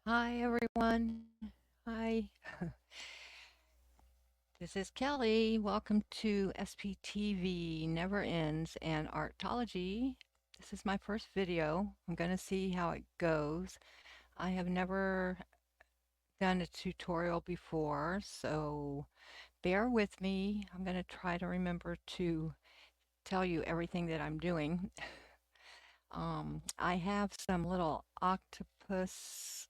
Hi, everyone. Hi, this is Kelly. Welcome to SPTV Never Ends and Artology. This is my first video. I'm going to see how it goes. I have never done a tutorial before, so bear with me. I'm going to try to remember to tell you everything that I'm doing. I have some little octopus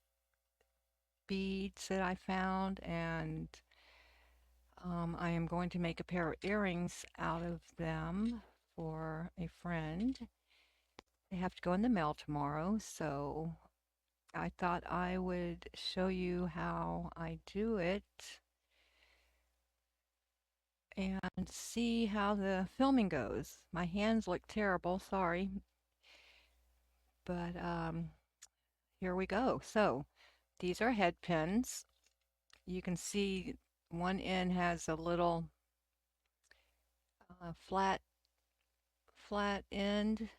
beads that I found, and I am going to make a pair of earrings out of them for a friend. They have to go in the mail tomorrow, so I thought I would show you how I do it and see how the filming goes. My hands look terrible, sorry, but here we go. So these are head pins. You can see one end has a little flat end.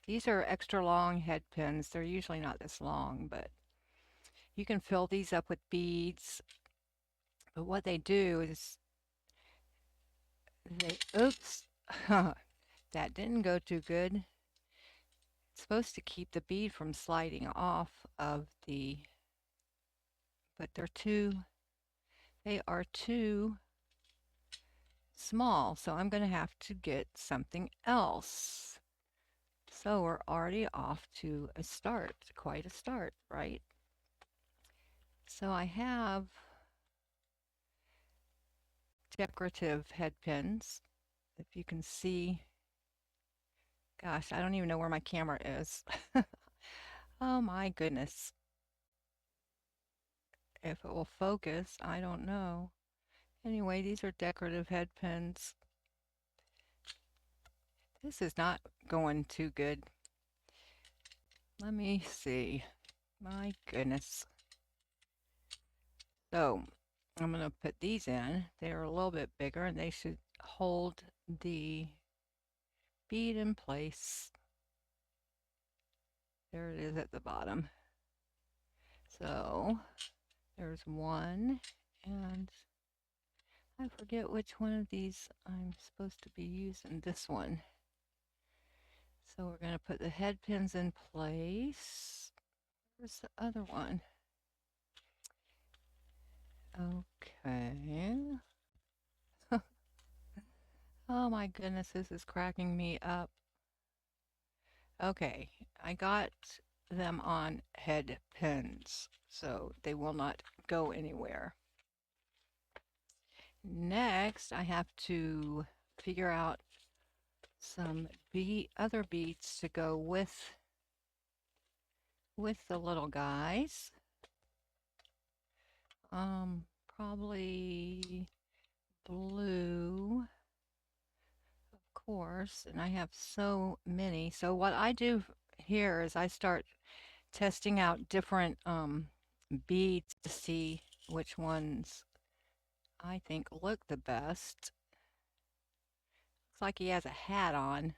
These are extra long head pins. They're usually not this long, but you can fill these up with beads. But what they do is oops, that didn't go too good. It's supposed to keep the bead from sliding off of but they are too small. So I'm going to have to get something else. So we're already off to a start, quite a start, right? So I have decorative head pins. If you can see, gosh, I don't even know where my camera is. Oh my goodness. If it will focus, I don't know. Anyway, these are decorative head pins. This is not going too good. Let me see. My goodness. So I'm going to put these in. They're a little bit bigger and they should hold the bead in place. There it is at the bottom. So there's one, and I forget which one of these I'm supposed to be using. This one. So we're going to put the head pins in place. Where's the other one? Okay. Oh my goodness, this is cracking me up. Okay, I got them on head pins, so they will not go anywhere. Next, I have to figure out some other beads to go with the little guys. Probably blue, of course, and I have so many. So what I do here is I start testing out different beads to see which ones I think look the best. Looks like he has a hat on.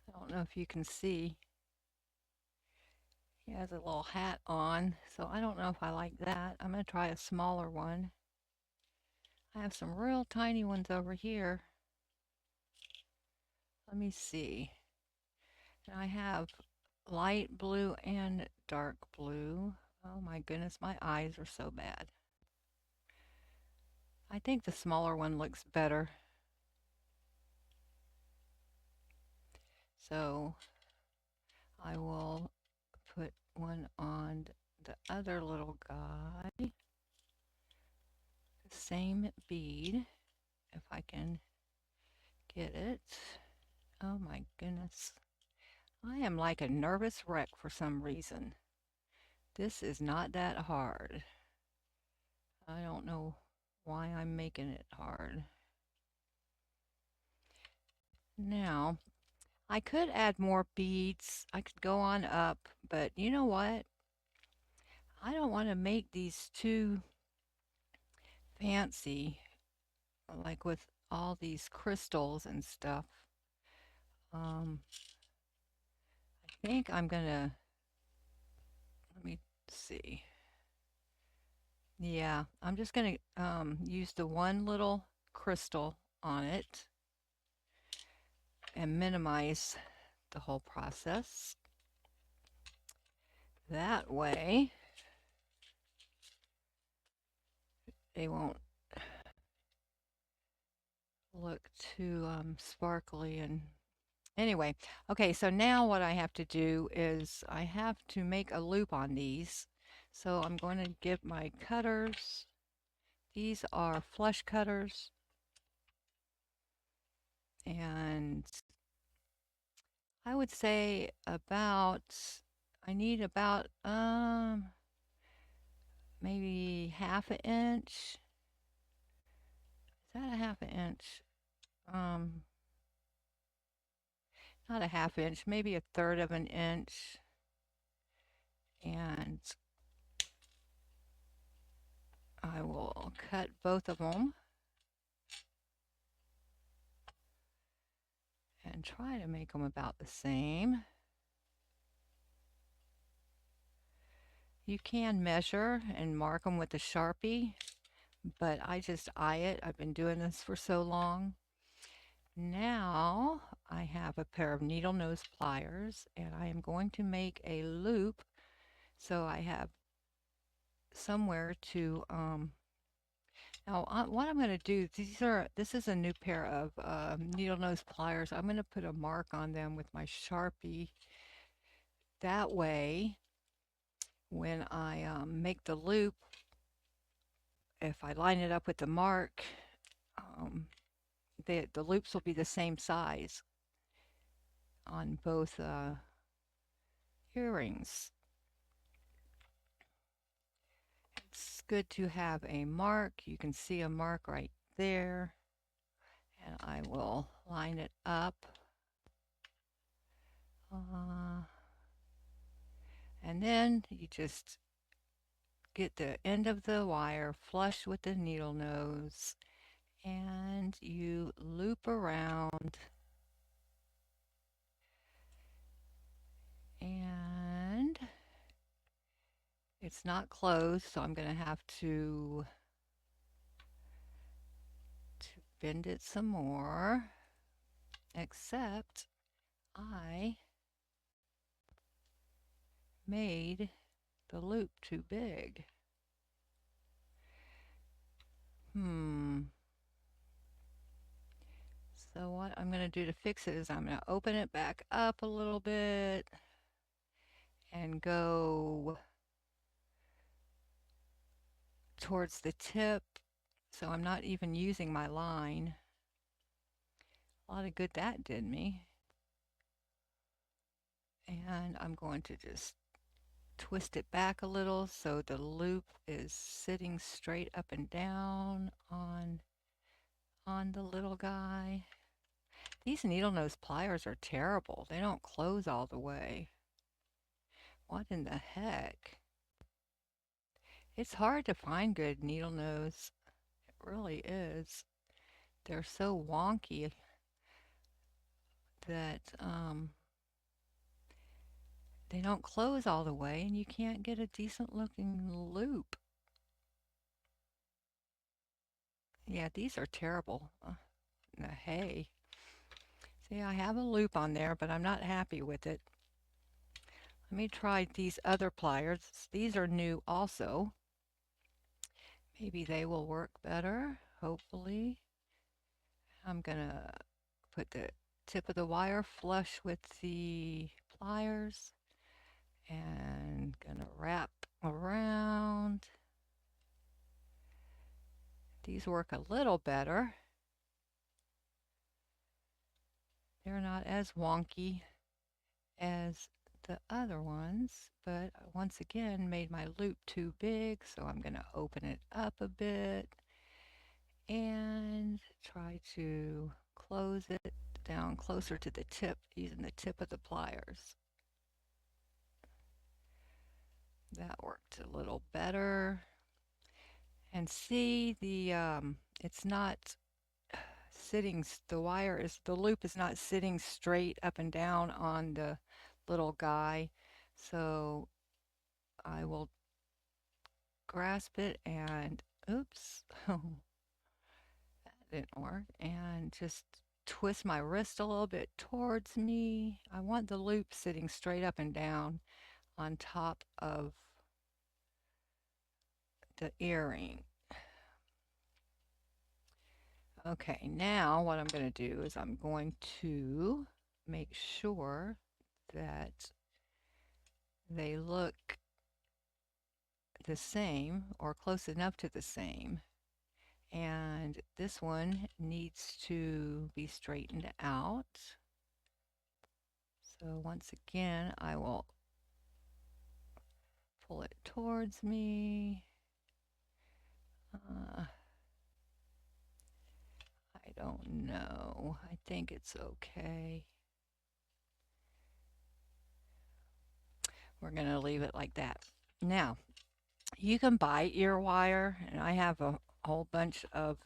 I don't know if you can see. He has a little hat on, so I don't know if I like that. I'm going to try a smaller one. I have some real tiny ones over here. Let me see. And I have light blue and dark blue. Oh my goodness, my eyes are so bad. I think the smaller one looks better. So I will put one on the other little guy. The same bead, if I can get it. Oh my goodness. I am like a nervous wreck for some reason. This is not that hard. I don't know why I'm making it hard. Now, I could add more beads. I could go on up, but you know what? I don't want to make these too fancy, like with all these crystals and stuff. I think I'm gonna Let's see. Yeah, I'm just going to use the one little crystal on it and minimize the whole process. That way, they won't look too sparkly. And anyway, okay, so now what I have to do is I have to make a loop on these. So I'm going to get my cutters. These are flush cutters, and I would say about, I need about maybe half an inch. Is that a half an inch? Um, Not a half inch, maybe a third of an inch. And I will cut both of them and try to make them about the same. You can measure and mark them with a Sharpie, but I just eye it. I've been doing this for so long. Now I have a pair of needle nose pliers, and I am going to make a loop so I have somewhere to now what I'm going to do, this is a new pair of needle nose pliers. I'm going to put a mark on them with my Sharpie. That way when I make the loop, if I line it up with the mark, um, the loops will be the same size on both earrings. It's good to have a mark. You can see a mark right there, and I will line it up. And then you just get the end of the wire flush with the needle nose, and you loop around, and it's not closed, so I'm going to have to bend it some more, except I made the loop too big. So what I'm going to do to fix it is I'm going to open it back up a little bit and go towards the tip, so I'm not even using my line. A lot of good that did me. And I'm going to just twist it back a little so the loop is sitting straight up and down on the little guy. These needle nose pliers are terrible. They don't close all the way. What in the heck? It's hard to find good needle nose. It really is. They're so wonky that they don't close all the way, and you can't get a decent looking loop. Yeah, these are terrible. Hey. See, I have a loop on there, but I'm not happy with it. Let me try these other pliers. These are new also. Maybe they will work better, hopefully. I'm gonna put the tip of the wire flush with the pliers and gonna wrap around. These work a little better. They're not as wonky as the other ones, but once again made my loop too big, so I'm going to open it up a bit and try to close it down closer to the tip using the tip of the pliers. That worked a little better. And see, it's not sitting, the loop is not sitting straight up and down on the little guy. So I will grasp it and oops, that didn't work. And just twist my wrist a little bit towards me. I want the loop sitting straight up and down on top of the earring. Okay, now what I'm going to do is I'm going to make sure that they look the same or close enough to the same. And this one needs to be straightened out. So once again, I will pull it towards me. I don't know. I think it's okay. We're going to leave it like that. Now, you can buy ear wire, and I have a whole bunch of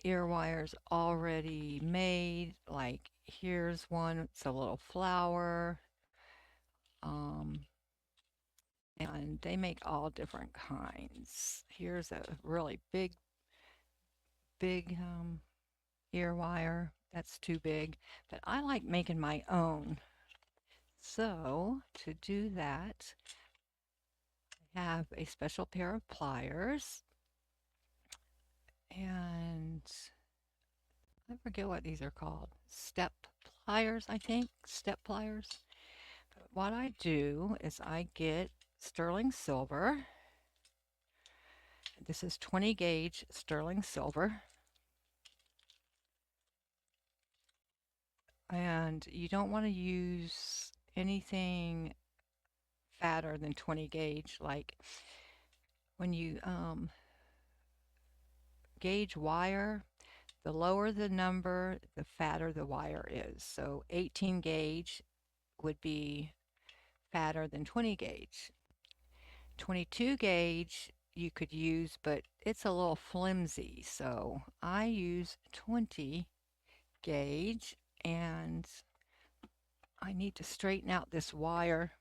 ear wires already made. Like here's one, it's a little flower. Um, and they make all different kinds. Here's a really big ear wire. That's too big, but I like making my own. So to do that, I have a special pair of pliers, and I forget what these are called. Step pliers, I think. Step pliers. But what I do is I get sterling silver. This is 20 gauge sterling silver. And you don't want to use anything fatter than 20 gauge. Like when you gauge wire, the lower the number, the fatter the wire is. So 18 gauge would be fatter than 20 gauge. 22 gauge you could use, but it's a little flimsy. So I use 20 gauge, and I need to straighten out this wire.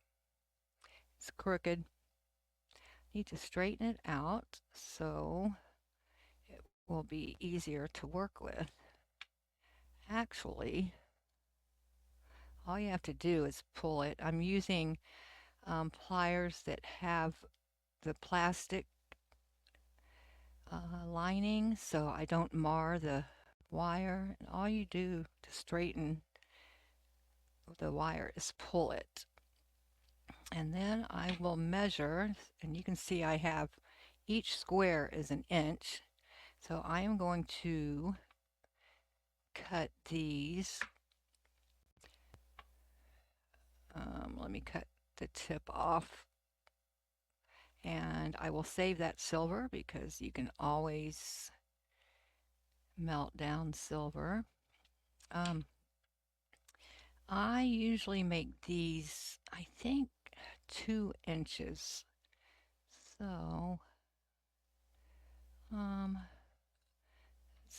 It's crooked. Need to straighten it out so it will be easier to work with. Actually, all you have to do is pull it. I'm using pliers that have the plastic lining so I don't mar the wire. And all you do to straighten the wire is pull it. And then I will measure, and you can see I have each square is an inch. So I am going to cut these. Let me cut the tip off. And I will save that silver because you can always melt down silver. I usually make these, I think, 2 inches. So,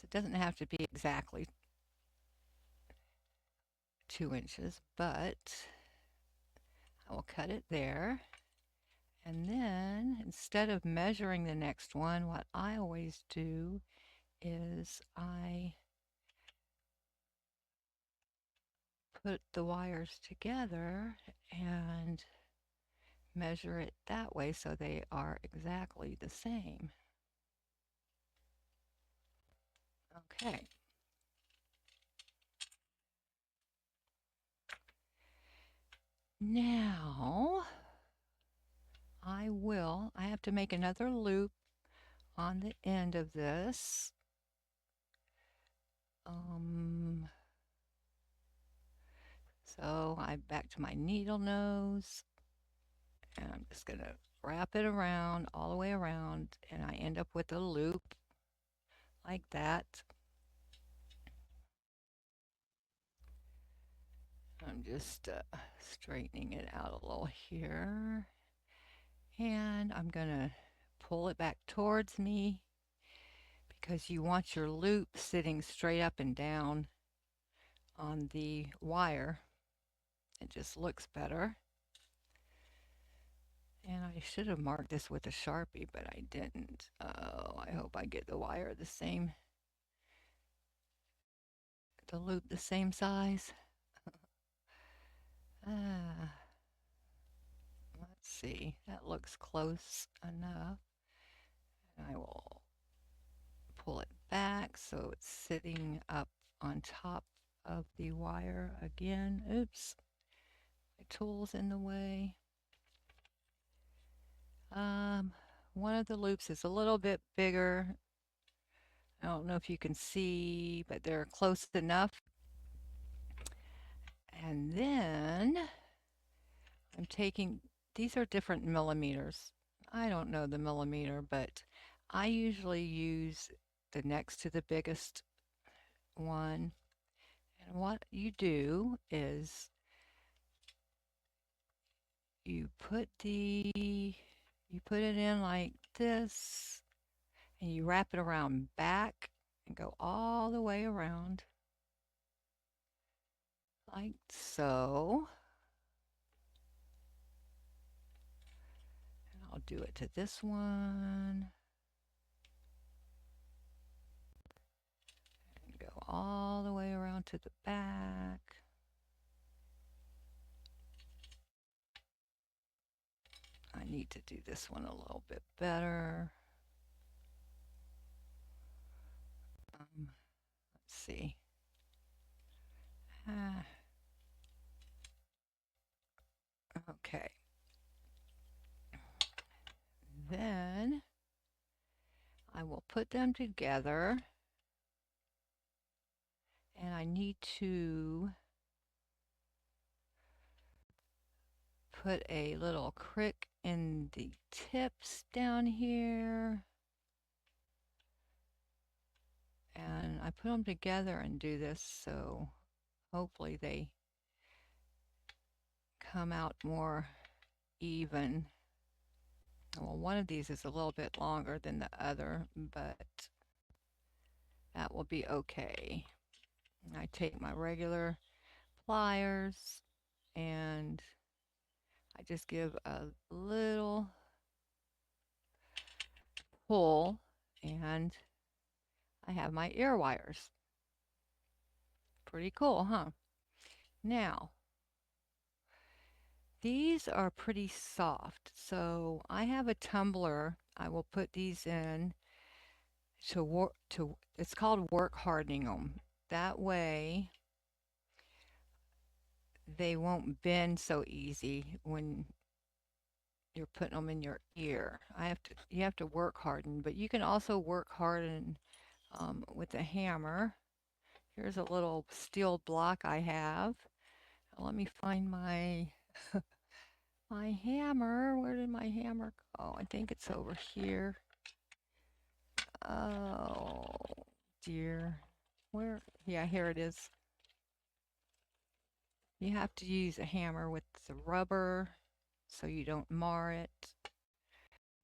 it doesn't have to be exactly 2 inches, but I will cut it there. And then instead of measuring the next one, what I always do is I put the wires together and measure it that way so they are exactly the same. Okay. Now I have to make another loop on the end of this. So I'm back to my needle nose, and I'm just going to wrap it around all the way around, and I end up with a loop like that. I'm just straightening it out a little here, and I'm going to pull it back towards me because you want your loop sitting straight up and down on the wire. It just looks better. And I should have marked this with a Sharpie, but I didn't. Oh, I hope I get the wire the loop the same size. Ah, let's see. That looks close enough. I will pull it back so it's sitting up on top of the wire again. Oops, my tool's in the way. Um, One of the loops is a little bit bigger. I don't know if you can see, but they're close enough. And then I'm taking, these are different millimeters. I don't know the millimeter, but I usually use the next to the biggest one. And what you do is you put you put it in like this and you wrap it around back and go all the way around like so. And I'll do it to this one and go all the way around to the back. I need to do this one a little bit better. Let's see. Ah, okay. Then I will put them together and I need to put a little crick in the tips down here. And I put them together and do this so hopefully they come out more even. Well, one of these is a little bit longer than the other, but that will be okay. I take my regular pliers and I just give a little pull and I have my ear wires. Pretty cool, huh? Now, these are pretty soft, so I have a tumbler. I will put these in to it's called work hardening them. That way they won't bend so easy when you're putting them in your ear. You have to work harden, but you can also work harden with a hammer. Here's a little steel block I have. Let me find my hammer. Where did my hammer go? I think it's over here. Oh dear. Where? Yeah, here it is. You have to use a hammer with the rubber so you don't mar it.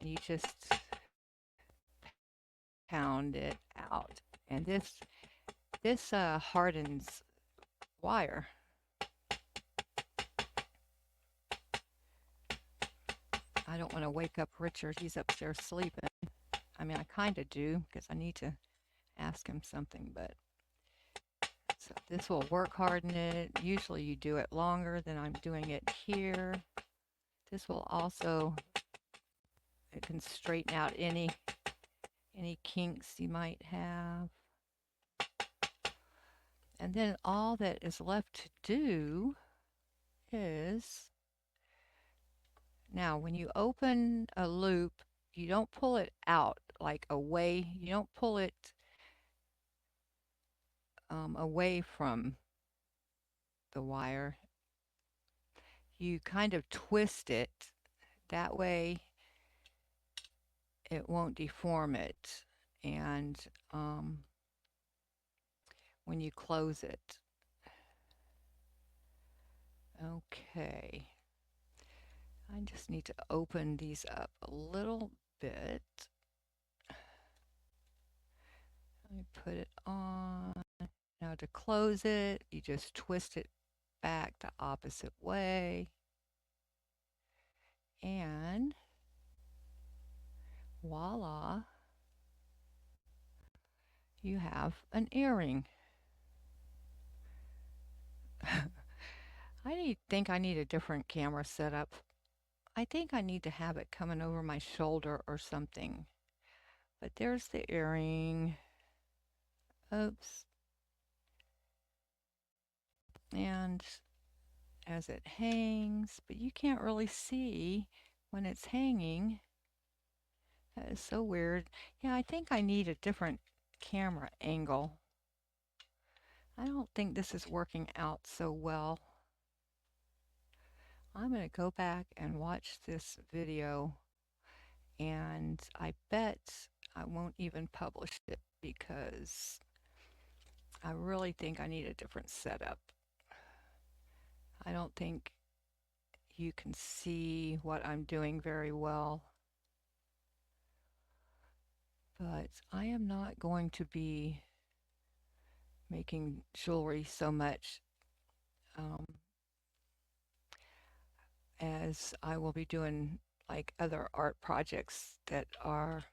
You just pound it out. And this hardens wire. I don't want to wake up Richard. He's upstairs sleeping. I mean, I kind of do because I need to ask him something, but so this will work harden it. Usually you do it longer than I'm doing it here. This will also, it can straighten out any kinks you might have. And then all that is left to do is, now when you open a loop, you don't pull it out like away, you don't pull it away from the wire. You kind of twist it. That way it won't deform it. And when you close it. Okay. I just need to open these up a little bit. Let me put it on. Now to close it, you just twist it back the opposite way. And voila, you have an earring. Think I need a different camera setup. I think I need to have it coming over my shoulder or something. But there's the earring. Oops. And as it hangs, but you can't really see when it's hanging. That is so weird. Yeah, I think I need a different camera angle. I don't think this is working out so well. I'm going to go back and watch this video, and I bet I won't even publish it because I really think I need a different setup. I don't think you can see what I'm doing very well, but I am not going to be making jewelry so much as I will be doing like other art projects that are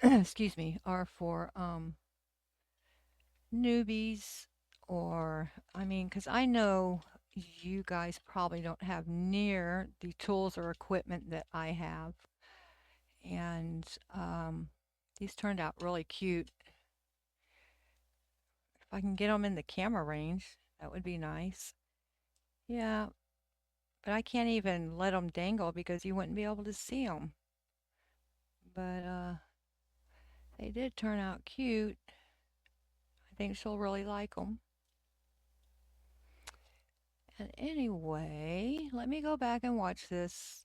excuse me, are for newbies, or I mean, because I know you guys probably don't have near the tools or equipment that I have, and these turned out really cute. If I can get them in the camera range, that would be nice. Yeah, but I can't even let them dangle because you wouldn't be able to see them. But they did turn out cute. I think she'll really like them. And anyway, let me go back and watch this.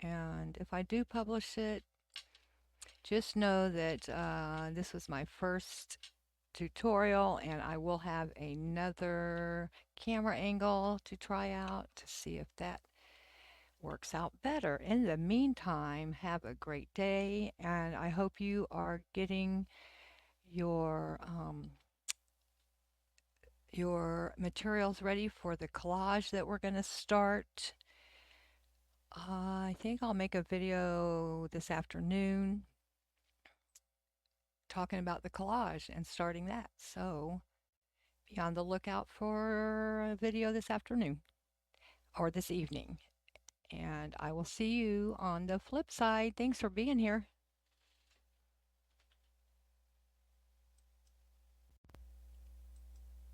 And if I do publish it, just know that this was my first tutorial, and I will have another camera angle to try out to see if that works out better. In the meantime, have a great day, and I hope you are getting your materials ready for the collage that we're going to start. I think I'll make a video this afternoon talking about the collage and starting that. So be on the lookout for a video this afternoon or this evening. And I will see you on the flip side. Thanks for being here.